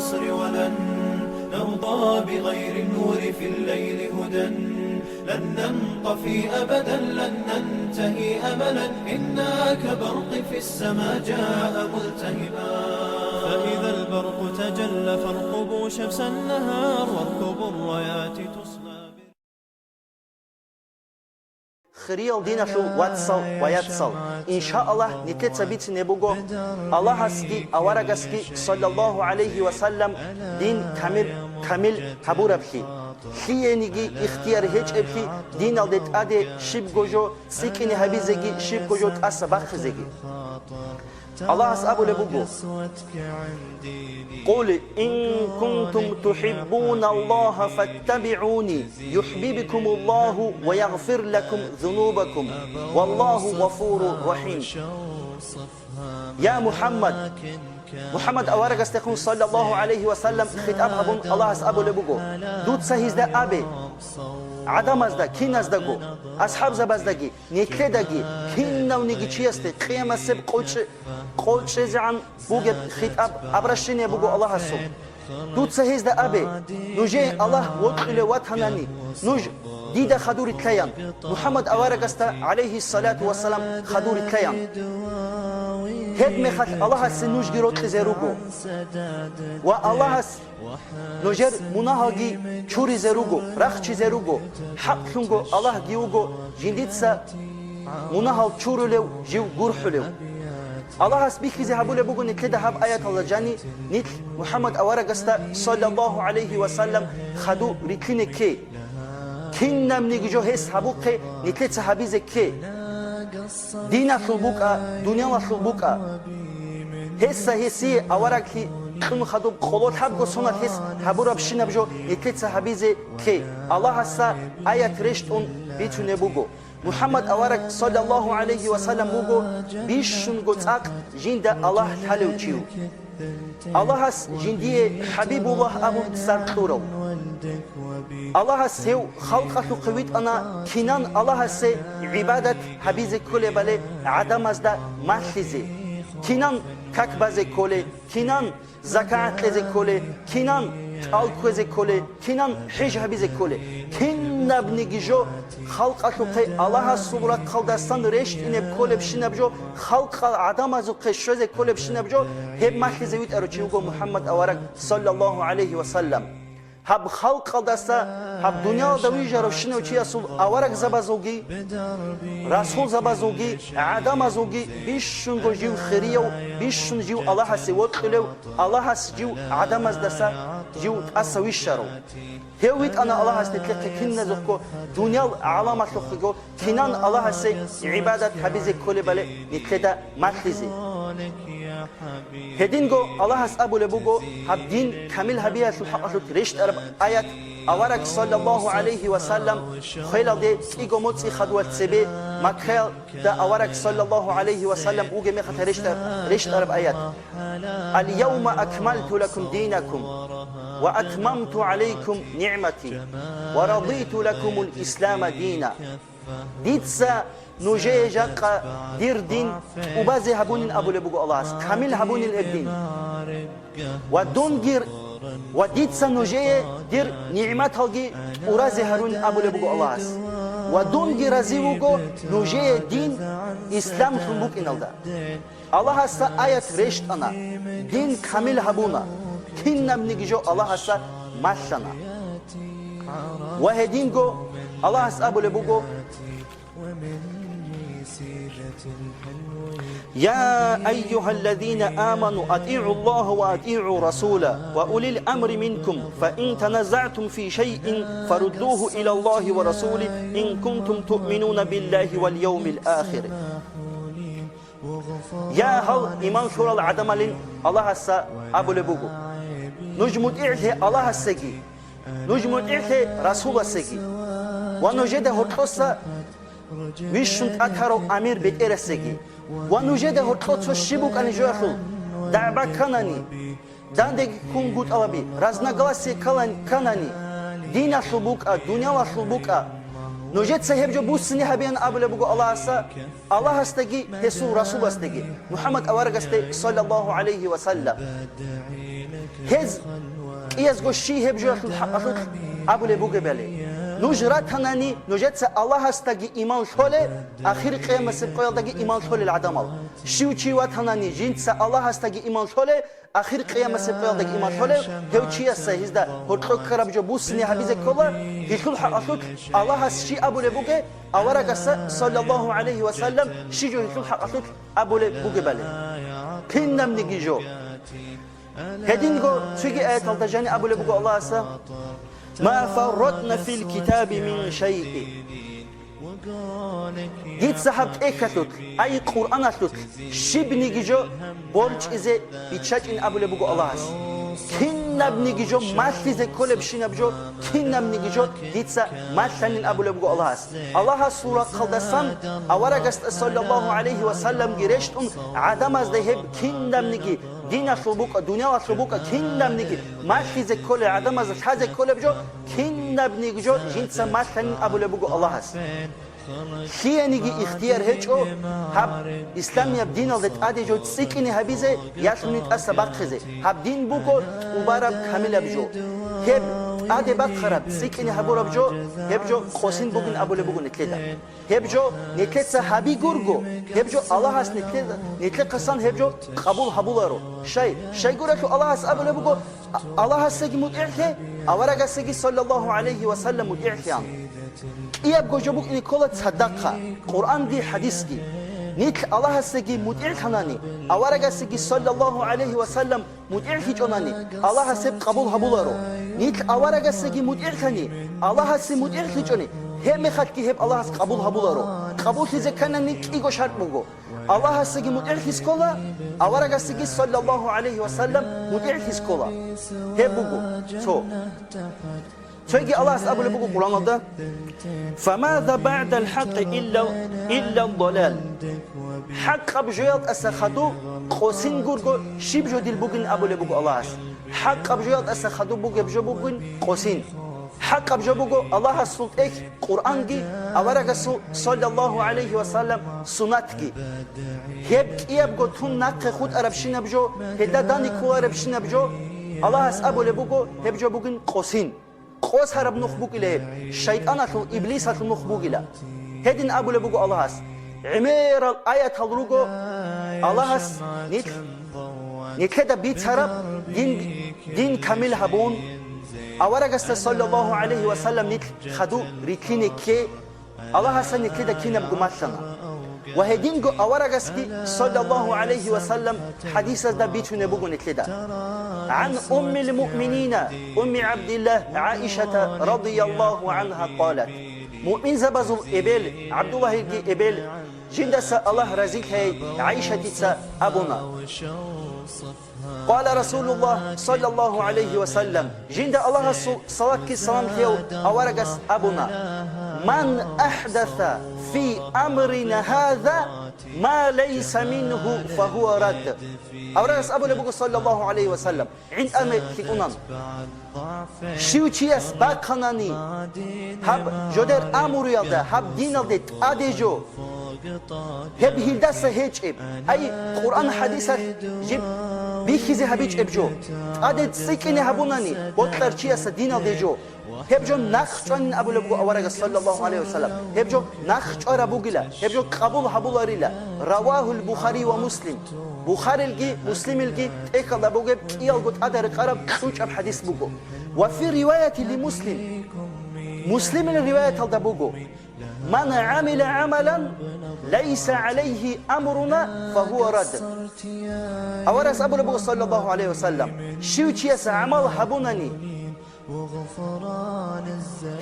النصر ولن نرضى بغير النور في الليل هدى. لن ننطفي أبدا لن ننتهي أملا إنا كبرق في السماء جاء ملتهبا. فإذا البرق تجلى فارقبوا شمس النهار واركبوا الرايات تصلى. خريال دينا شو واتسال وياتسال إن شاء الله نتلت بيت نبوغو الله هسكي أورغسكي صلى الله عليه وسلم دين كامل حبور بخي خيانيجي اختيار هيج ابخي دين الدت أدي شيب جوجو سكيني هبيزجي شيب جوجو تأسبخ زجي الله أسأبو لبوغو قل إن كنتم تحبون الله فاتبعوني يحببكم الله ويغفر لكم ذنوبكم والله غفور رحيم. يا محمد أورق استخون صلى الله عليه وسلم خطاب هبون الله أسأبو لبوغو دوت سهيزده أبي عدم ازده کین ازدگو اصحاب زبازدگی نیکلدگی کین نو نیگی چی است قیام سب قلچ زعم بوگ خطاب ابرشینه بوگو الله هستم دوت سهیزده ابی نوجه الله وطل وطنانی نوج دیده خدور تلیان محمد أورق است علیه الصلاة والسلام خدور تلیان هد مخت الله هست نوج گیروت زروگو و الله هست نوجر مناهگی چوری زروگو رخ چی زروگو حق شونگو الله گیوگو جندیتسا مناهل چورولو جیو گورحولو الله هست بیخیزه هبوله بگو نتلده هب آیت الله جانی نتل محمد أورق است صلی الله علیه وسلم خدو ریتلینه که کین نم نگیجو هست هبو که نتلت صحابیزه که دينا خلبوكا دنيا خلبوكا هسي أوراكي خم خدوب خلوت حبكو سنة هس هبورا بشينا بجو يتلت صحابيزي كي الله هسا آيات رشتون بيتو نبوغو محمد أورك صلى الله عليه وسلم بوغو بيشن قطاق جند الله حلو تيو الله هس جندي حبيب الله أبو سرطورو الله هسه خلقه قويت أنا كنان الله هسه عبادة حبيزي كله بله عدم أزدا محلزي كنان ككبازي كله كنان زكاة لزي كله كنان alkoze kole kinan hiç habize kole kinna bnigijo halqa şuqe Allah subhanahu qaldastan reşt ineb kole bşinabjo halqa adam azu qeshze kole bşinabjo hep mahzevit aruchigo Muhammed Awarak sallallahu aleyhi ve sellem hab halq qaldasa hab dünya dawijar shino chiasul Awarak zabazogi rasul zabazogi adam azogi bishun gojiu khiriyo bishun jiu Allah sewot qlew Allah jiu adam azdasa jiu asawisharo hewit ana Allah astetliqi kinna zokko dünya alama shokhigo kinan Allah se ibadat habize kole bale nitleda matlizi هدينغو الله أبو لبوغو هبدين كامل هبيا سبحانه رشت آيات أورك صلى الله عليه وسلم خيل دي إيغو موتسي خدوات سبي مكخيل دا أورك صلى الله عليه وسلم أوغي ميخت رشت آيات اليوم أكملت لكم دينكم وأتممت عليكم نعمتي ورضيت لكم الإسلام دينا ديتسا نوجه جاقا دير دين وبازي هبونين أبو لبوغو الله كامل هبونين الدين ودونجير وديتسا نوجه دير نعمت هلغي ورازي هرون أبو لبوغو الله ودونجير رازيوغو نوجه دين إسلام خنبوك إن الله سا آيات رشت أنا دين كامل هبونا كنم نجيجو الله سا ماشنا وهدينغو الله أبو لبوغو يا أيها الذين آمنوا أطيعوا الله وأطيعوا رسوله وأولي الأمر منكم فإن تنازعتم في شيء فردوه إلى الله ورسوله إن كنتم تؤمنون بالله واليوم الآخر يا هل إيمان شورى العدمالين الله السا أبو لبوغو نجمد إعته الله السجي نجمد إعته رسول السجي ونجد هرقصة ويشنت أتهرو أمير بيت إرسجي ونوجد هرقصة شبوك أن يجوخل دعبا كناني داندك كون قد ألبي رزنا غلاسي كناني دينا شبوك دنيا شبوك نوجد سهب جو بوسني هبين أبو لبوغو الله أسا الله استجي يسوع رسول استجي محمد أورق استجي صلى الله عليه وسلم هز إيش قشي هب جوات الحق أبو لبوجي بالي نجرات هناني نجت الله استجي إيمان شله آخر قيامة سبقوا يلتجي إيمان شله العدم الله شيء وات هناني جنس الله استجي إيمان شله آخر قيامة سبقوا يلتجي إيمان شله هو شيء السهيزدا هو كرب جو بوسني حبيزك كله يقول حق الله شيء أبو لبوجي أورا صلى الله عليه وسلم شيء جو يقول حق أبو لبوجي بالي كنا منيجي جو هدينغو تيجي آية التجاني أبو لبوجي الله أسا ما فرطنا في الكتاب من شيء جيت سحبت إكتوت أي قرآن أتوت شبني جيجو بورج إذا بيتشاج إن أبو لبوجو الله هس كنا بني جيجو ما تيجي كل بشينا بجو كنا بني جيجو جيت سا ما تنين أبو لبوجو الله هس الله سورة قدسان أورا جست صلى الله عليه وسلم جريشتون عدم از ذهب كنا بني دين أشربوك الدنيا أشربوك كنا بنيجي ما تيجي كل عدم از تيجي كل بجو كنا بنيجي جو جنس ما تنين أبو لبوجو الله هس خير نيجي اختيار هيجو هب إسلام يبدين على تأدي جو تسكيني هبيزه ياسمني تأسبق خزه هب دين بوكو وبارب كامل بجو هب أدي بق خراب سكيني هبور بجو هب جو خوسين بوجن أبو لبوجو نتلدا هب جو نتلدا هبي جورجو هب جو الله هس نتلدا قصان هب جو قبول هبولارو شيء قولك الله هس أبو لبوجو الله هس سجي متعته أورا سجي صلى الله عليه وسلم متعته إياب جوجبوك إني كلها تصدقها قرآن دي حديث دي نيت الله سجي مدير حناني أورجع سجي صلى الله عليه وسلم مدير في جناني الله سب قبول هبولارو نيت أورجع سجي مدير ثاني الله سب مدير في جناني هم خدك هب الله قبول هبولارو قبول في زكنا نيك إيجو شرط بوجو الله سجي مدير في سكولا أورجع سجي صلى الله عليه وسلم مدير في سكولا هب بوجو شو تيجي الله أبو لبوجو قرآن هذا فماذا بعد الحق إلا الضلال حق بجيات أسخدو قوسين جورجو شيب جو ديل بوجن أبو لبوجو الله حق بجيات أسخدو بوجو بوجن قوسين حق بجوجو الله سلط إك قرآن جي أورجع صلى الله عليه وسلم سنة جي هب يبقى تون نق خود أربشين بجو هدا داني كوا أربشين بجو الله أبو لبوجو هب جو بوجن قوسين قوس هرب نخبوك إليه الشيطان أتلو إبليس أتلو نخبوك إليه هدين أبو لبوكو الله هس عمير الآية تلوكو الله هس نتلدا بيت هرب دين كامل هبون أورجست صلى الله عليه وسلم نتل خدو ريكيني كي الله هس نتلدا كينا بقماتنا وهدين جو أورجسكي صلى الله عليه وسلم حديث ده بيتو نبوغو نتلدا عن أم المؤمنين أم عبد الله عائشة رضي الله عنها قالت مؤمن زبزو إبل عبد الله إبل جندس الله رزيك هي عائشة تسا أبونا قال رسول الله صلى الله عليه وسلم جند الله صلاة السلام كيو أورجس أبونا من أحدث في أمرنا هذا ما ليس منه فهو رد أورجس أبو لبوكو صلى الله عليه وسلم عند أمر تكونان شيو تياس باقناني هب جودر أمر يالده هب دين يالده أديجو هب هيدس هيجب أي قرآن حديث جب بيخيزي هبيج ابجو أدد سيكيني هبوناني بطلر تياس دين يالده جو هبجو نخجان أبو لبوكو أورجس صلى الله عليه وسلم هبجو نخجان أبوغلا هبجو قبول هبولاريلا رواه البخاري ومسلم بخاري الجي مسلم الجي إيكال أبوغب كيال قد أدر قرب سوچ أب حديث بوغو وفي رواية لمسلم مسلم الرواية الدبوغو من عمل عملا ليس عليه أمرنا فهو رد أورس أبو لبوكو صلى الله عليه وسلم شو تياس عمل هبوناني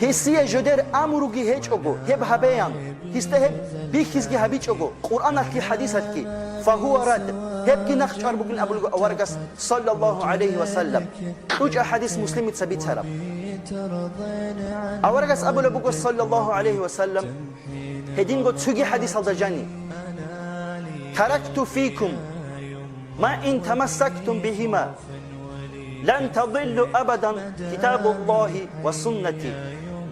هسيه جدر أمرو جي هيج أجو هب هبيان هستهب بيخز جي هبيج أجو قرآن كي حديثك كي فهو رد هب كي نخشار بقول أبو أورجس صلى الله عليه وسلم وجه حديث مسلم تثبت هرب أورجس أبو لبوكو صلى الله عليه وسلم هدين قد سجي حديث هذا جاني تركت فيكم ما إن تمسكتم بهما لن تضلوا أبدا كتاب الله وسنتي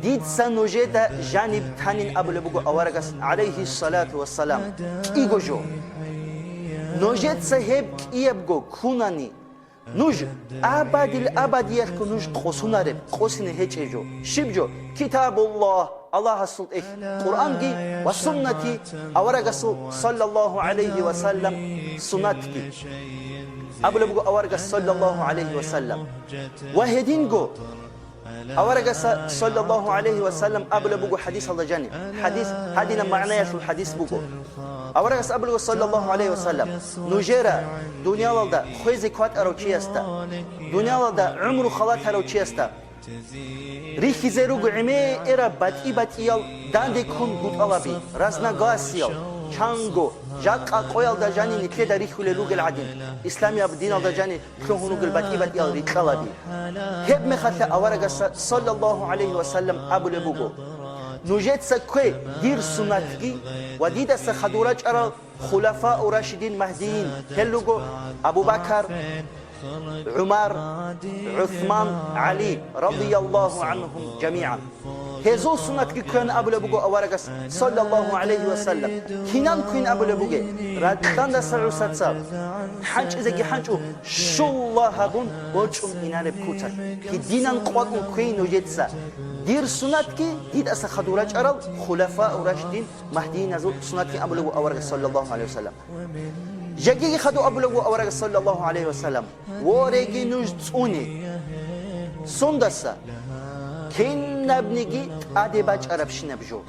ديد سنوجد جانب تانين أبو لبوكو أورجس عليه الصلاة والسلام إيجو جو نوجد سهب إيبجو كوناني نوج أبد الأبد يركو نوج قصونارب قصين هيجو شبجو كتاب الله الله السلط قرآن جي وسنتي أورغس صلى الله عليه وسلم سنتي أبو أورغس صلى الله عليه وسلم وهدينجو أورغس صلى الله عليه وسلم أبو حديث الله جاني حديث هدينا معناه شو الحديث بقو أورغس أبو صلى الله عليه وسلم نجرا دنيا والدا خويز كوات أروتشيستا دنيا والدا عمره خلات أروتشيستا ريخي زيروغ عمي إرا باتيال داندي كون قد ألابي رازنا غاسيال چانگو جاق قويل دا جاني نتلي دا ريخو للوغ العدين إسلامي أبدين دا جاني كلهم نقول باتيال ريخلابي هب مخطة أورغس صلى الله عليه وسلم أبو لبوغو نوجد سكوي دير سنتكي وديد سخدورج أرى خلفاء راشدين مهديين هلوغو أبو بكر عمر عثمان علي رضي الله عنهم جميعا هزو سنتكي كان أبو لبوغو أورغس صلى الله عليه وسلم كنان كوين أبو لبوغي رادتان دا سرعو ستساب حنج إذا حنجو شو الله هبون وجم إنان بكوتر كي دينان قواتون كوين نوجد سا دير سنتكي ديد أسا خدوراج أرال خلفاء راشدين مهديين نزو سنتكي أبو لبوغو أورغس صلى الله عليه وسلم جاكي خدو أبو لبوغو أورغس صلى الله عليه وسلم وريجي نجتوني سندسا كين نبنيجي أدي باج عرب شنبجو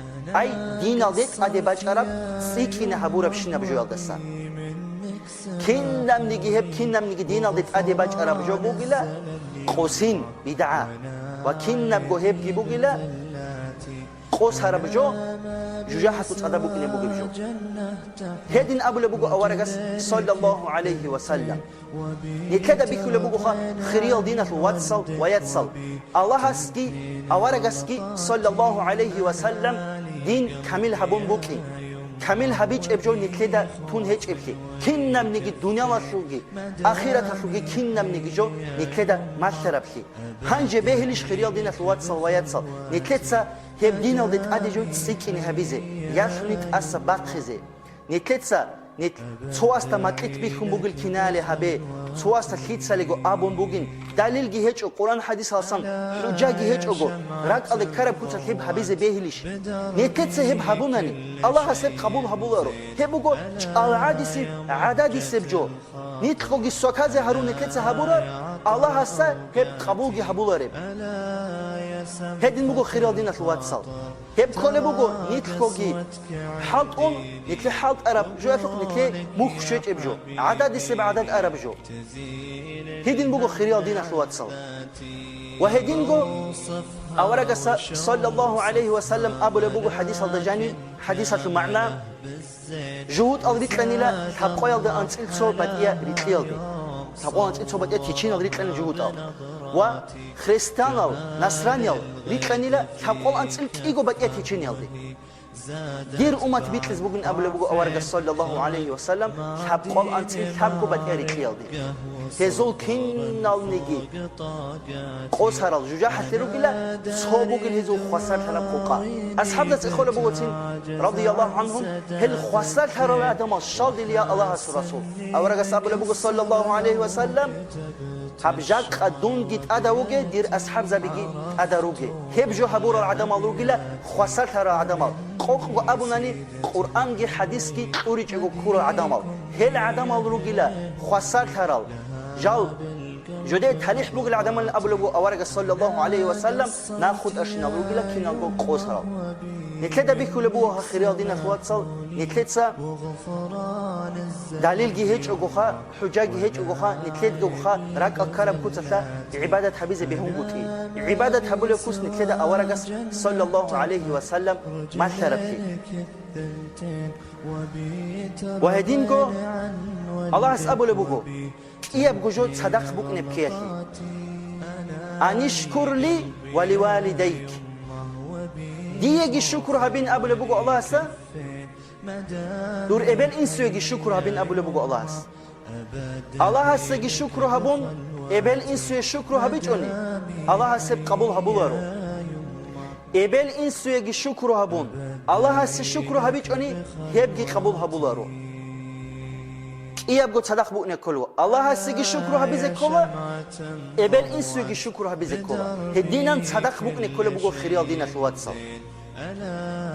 أي دين الدت أدي باج عرب سيكين هبورة بشنبجو يالدسا كين نبنيجي هب كين نبنيجي دين الدت أدي باج عرب جو بوجلا قوسين بدعة وكين نبجو هب جي بوجلا قوس هرب جو جوجاحة تصدبوا كني بوجو هدين أبو لبوجو أورغس صلى الله عليه وسلم نتلدى بيكو لبوجو خريال دينة واتسل ويتصل الله اسكي أورغسكي صلى الله عليه وسلم دين كامل هبون بوكي كامل هبيج ابجو نتلدى تون هيج ابكي كين نمنيجي الدنيا لشوجي آخرة شوجي كين نمنيجي جو نتلدى مالتربكي هنجي بهلش خريال دينة واتسل ويتصل نتلدى هب دينه ودت أديجو تسيكيني هبيزه ياشنيت أسا باقخزه نتلتسا نت تواستا ماتلت بيخم بوغل كنالي هبه تواستا خيتسا لغو آبون بوغين دليل جي هيج قرآن حديث هالسان حجا جي هيج أغو راك ألي كارب كوتا هب هبيزه بيهليش نتلتسا هب هبوناني الله سب قبول هبولارو هب أغو العادسي عدادي سبجو نتلقوغي سوكازي هارون نتلتسا هبورا الله سا هب قبولغي هبولارب هدين بقول خيرال دينا الواتسال هب كله بقول نتلقي حالت نتلي حالت عرب جو أفق نتلي مخشج إبجو عدد السبع عدد عرب جو هدين بقول خيرال دينا الواتسال وهدين بقول أورق صلى الله عليه وسلم أبو لبوغو حديث الدجاني حديث المعنى جهود أغريت لني لا تبقى يلد أنتل صوب بديا ريتليل تبقى أنتل صوب بديا تيجين أغريت لني جهود وخريستان نصراني ريت لني لا تبقى أنتل كيجو بديا تيجين يلدي دير أمة بيتلز بوغن أبو لبوغو أورق صلى الله عليه وسلم تبقى أنتل تبقى بديا ريتليل تزول كينال نيجي قوس هرال جوجا حتلو بلا صوبوغ الهزو خسر هرال قوقا أصحاب ذات إخوة بوغتين رضي الله عنهم هل خسر هرال آدم الشال دليا الله رسول أورق أصحاب لبوغ صلى الله عليه وسلم هبجاق قدون جيت أداوغي دير أصحاب زبيجي أداروغي هبجو هبور العدم الروغي لا خسر هرال عدم قوق أبو ناني قرآن جي حديث جي أوريج كور العدم هل عدم الروغي لا خسر هرال جاو جدي تاريخ بوغ العدم أبو لبو أورق صلى الله عليه وسلم ناخد أشنا بوغ لكن نلقو قوسها نتلدى بيكو لبوها خريال دينا فواتصل نتلدى دليل جي هيج أغوخا حجا جي هيج أغوخا نتلدى أغوخا راك أكارب كوتسلا عبادة حبيزة بهم قوتي عبادة حبو لكوس نتلدى أورق صلى الله عليه وسلم ما تربكي وهدين جو الله أسأبو لبوغو إيه بوجود صدق بوك نبكيتي أنشكر لي ولوالديك ديجي الشكر هبين أبو لبوغو الله سا دور إبل إنسو يجي الشكر هبين أبو لبوغو الله سا الله سا يجي الشكر هبون إبل إنسو الشكر هبيجوني الله سا قبول هبولارو إبل إنسو يجي الشكر هبون الله سا الشكر هبيجوني هبجي قبول هبولارو قياب قد صدق بؤني كله الله هسيجي شكرها بيزي كله إبل إنسوجي شكرها بيزي كله هدينا صدق بؤني كله بقو خيريال دينا الواتساب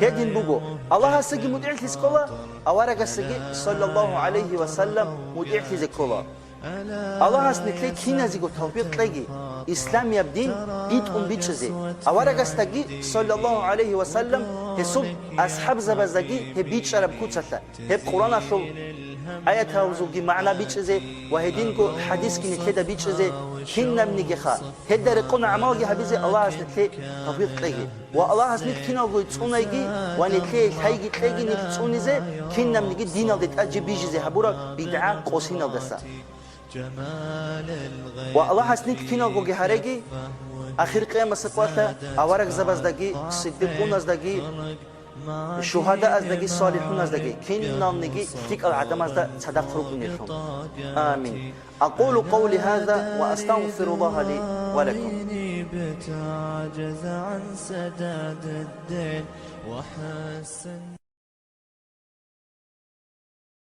هدين بقو الله هسيجي مدعي كله أوارق هسيجي صلى الله عليه وسلم مدعي كله الله هسنكلي كينا زيجو توفيق تلاقي إسلام يبدين بيت بيتشزي أوارق هستجي صلى الله عليه وسلم هسوب أصحاب زبزجي هبيت شرب كوتسلا هب قرآن شو آيات هوزوجي معنا بيتشزي وهدينكو حديث كني كده بيتشزي كنا منيجي خا هدر قنا عماجي هبيزي الله هسنكلي توفيق تلاقي والله هسنك كنا قوي تصونيجي ونكلي هيجي تلاقي نتصوني زي كنا منيجي دين الله تأجي بيجي زي هبورا بدعاء قوسين الدسا والله هسنك كنا قوي هرجي آخر قيامة سقوطه أوارق زبزدگی صدیقون ازدگی شهداء ازدگی صالحون ازدگی كين نامنگی تيك العدم ازد صدق فروق نشون آمين أقول قولي هذا وأستغفر الله لي ولكم